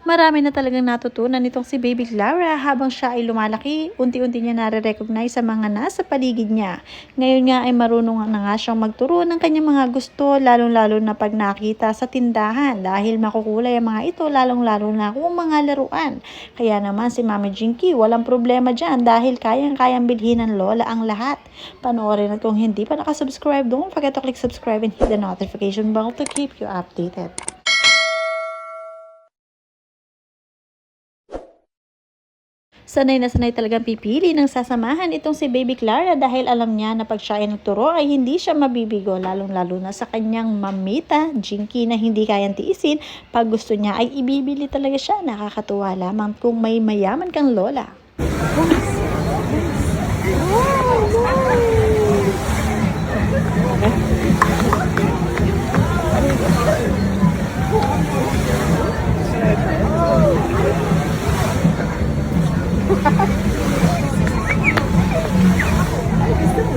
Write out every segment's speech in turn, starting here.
Marami na talagang natutunan nitong si Baby Clara habang siya ay lumalaki. Unti-unti niya nare-recognize sa mga nasa paligid niya. Ngayon nga ay marunong na nga siyang magturo ng kanyang mga gusto, lalong-lalo na pag nakita sa tindahan dahil makukulay ang mga ito, lalong-lalo na kung mga laruan. Kaya naman si Mami Jinky walang problema dyan dahil kayang-kayang bilhin ng lola ang lahat. Panoorin at kung hindi pa nakasubscribe, don't forget to click subscribe and hit the notification bell to keep you updated. Sanay na sanay talagang pipili ng sasamahan itong si Baby Clara dahil alam niya na pag siya ay nagturo ay hindi siya mabibigo, lalong-lalo na sa kanyang mamita, Jinky, na hindi kayang tiisin. Pag gusto niya ay ibibili talaga siya. Nakakatuwa lamang kung may mayaman kang lola.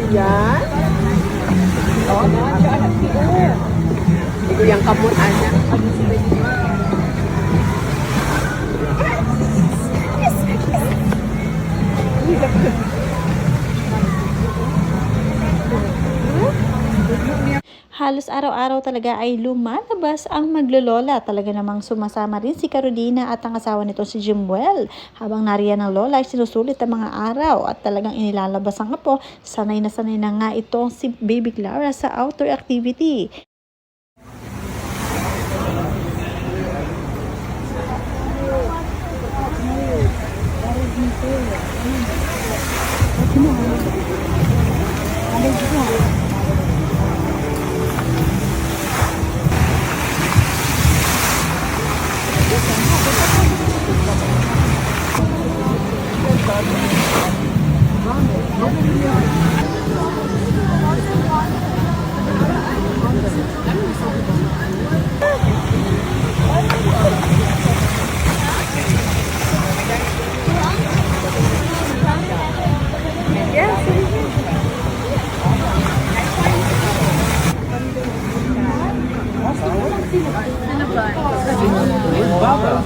Yan. Oh, ito yung kamot anak. Halos araw-araw talaga ay lumalabas ang maglolola. Talaga namang sumasama rin si Carolina at ang asawa nito si Jimwell. Habang nariyan ng lola ay sinusulit ang mga araw at talagang inilalabas ang apo. Sanay na nga ito si Baby Clara sa outdoor activity. Baba.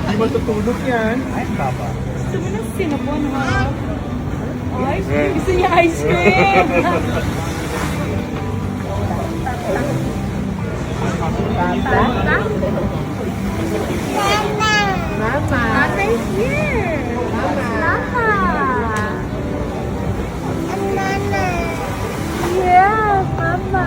Hindi matutulog yan. Ay, baba. Gusto mo ng cinnamon, ha? Ice cream. Gusto niya ice cream. Mama. Tata is here. Tata. Yeah, Mama.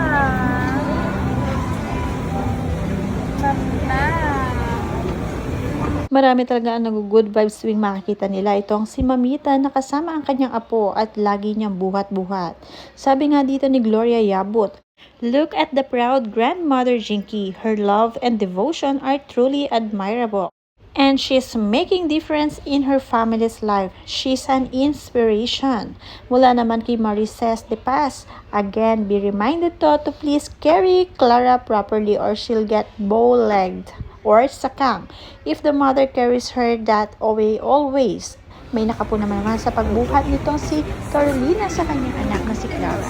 Marami talaga ang nag-good vibes tuwing makikita nila itong si Mamita na kasama ang kanyang apo at lagi niyang buhat-buhat. Sabi nga dito ni Gloria Yabut, "Look at the proud grandmother Jinky. Her love and devotion are truly admirable. And she's making difference in her family's life. She's an inspiration." Mula naman kay Marices De Paz, "Again, be reminded to please carry Clara properly or she'll get bow-legged or sakang. If the mother carries her that way always." May nakapo naman sa pagbuhat nitong si Carolina sa kanyang anak na si Clara.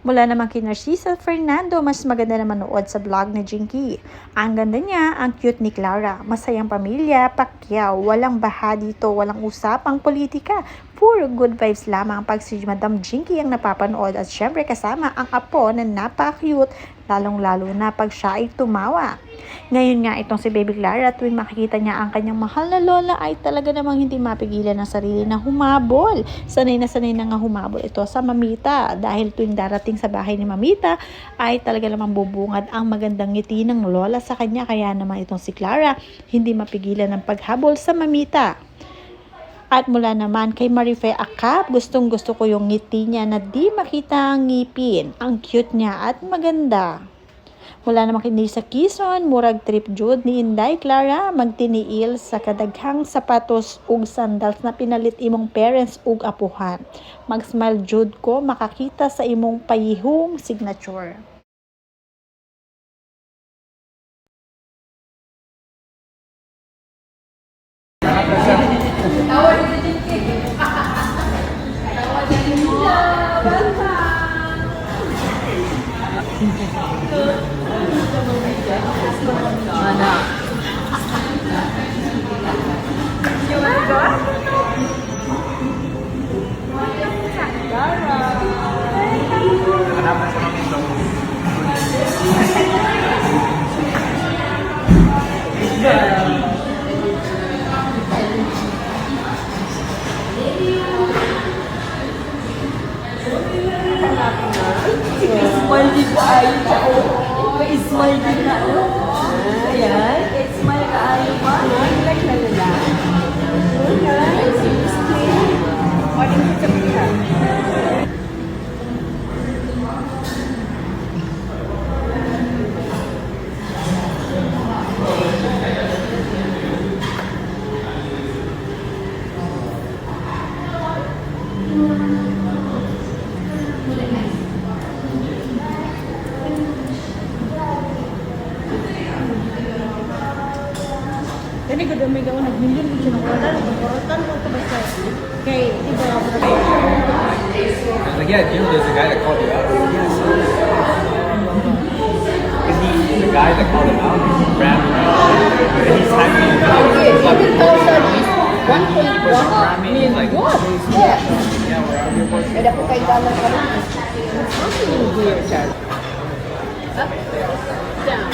Mula naman kay Narcisa Fernando, mas maganda na manood sa vlog ni Jinky. Ang ganda niya, ang cute ni Clara. Masayang pamilya, Pacquiao, walang baha dito, walang usapang politika. Puro good vibes lamang pag si Madam Jinky ang napapanood at syempre kasama ang apo na napaka-cute, lalong-lalo na pag siya ay tumawa. Ngayon nga itong si Baby Clara, tuwing makikita niya ang kanyang mahal na lola ay talaga namang hindi mapigilan ng sarili na humabol. Sanay na nga humabol ito sa Mamita dahil tuwing darating sa bahay ni Mamita ay talaga namang bubungad ang magandang ngiti ng lola sa kanya. Kaya naman itong si Clara hindi mapigilan ng paghabol sa Mamita. At mula naman kay Marife Akap, gustong gusto ko yung ngiti niya na di makita ang ngipin. Ang cute niya at maganda. Mula naman kini sa Quezon, murag trip jud ni Inday Clara magtiniil sa kadaghang sapatos ug sandals na pinalit imong parents ug apuhan. Mag-smile jud ko makakita sa imong payihong signature. Smile din ka ayo ka oh. Smile din na oh. Ayan. Smile ka ayo pa. Like na nila. Morning sa pizza. Kani ko dami ka nag-million ko siya ng wala. Nagkorotan mo ito basta. Kay, di ba? Like, yeah, you know, there's a guy that called you out. Is he the guy that called him out? Ram him out. And he's typing it out. He's like, he was ramming. He's like, Yeah. yeah, we're out here working. Kada po kay dalan ka rin. Something in here, Chad. Up, down.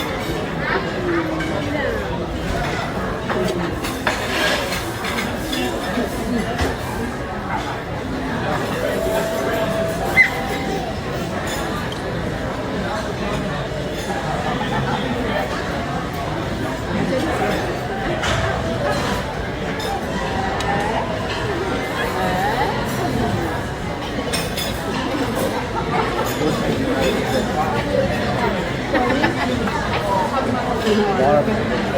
Water.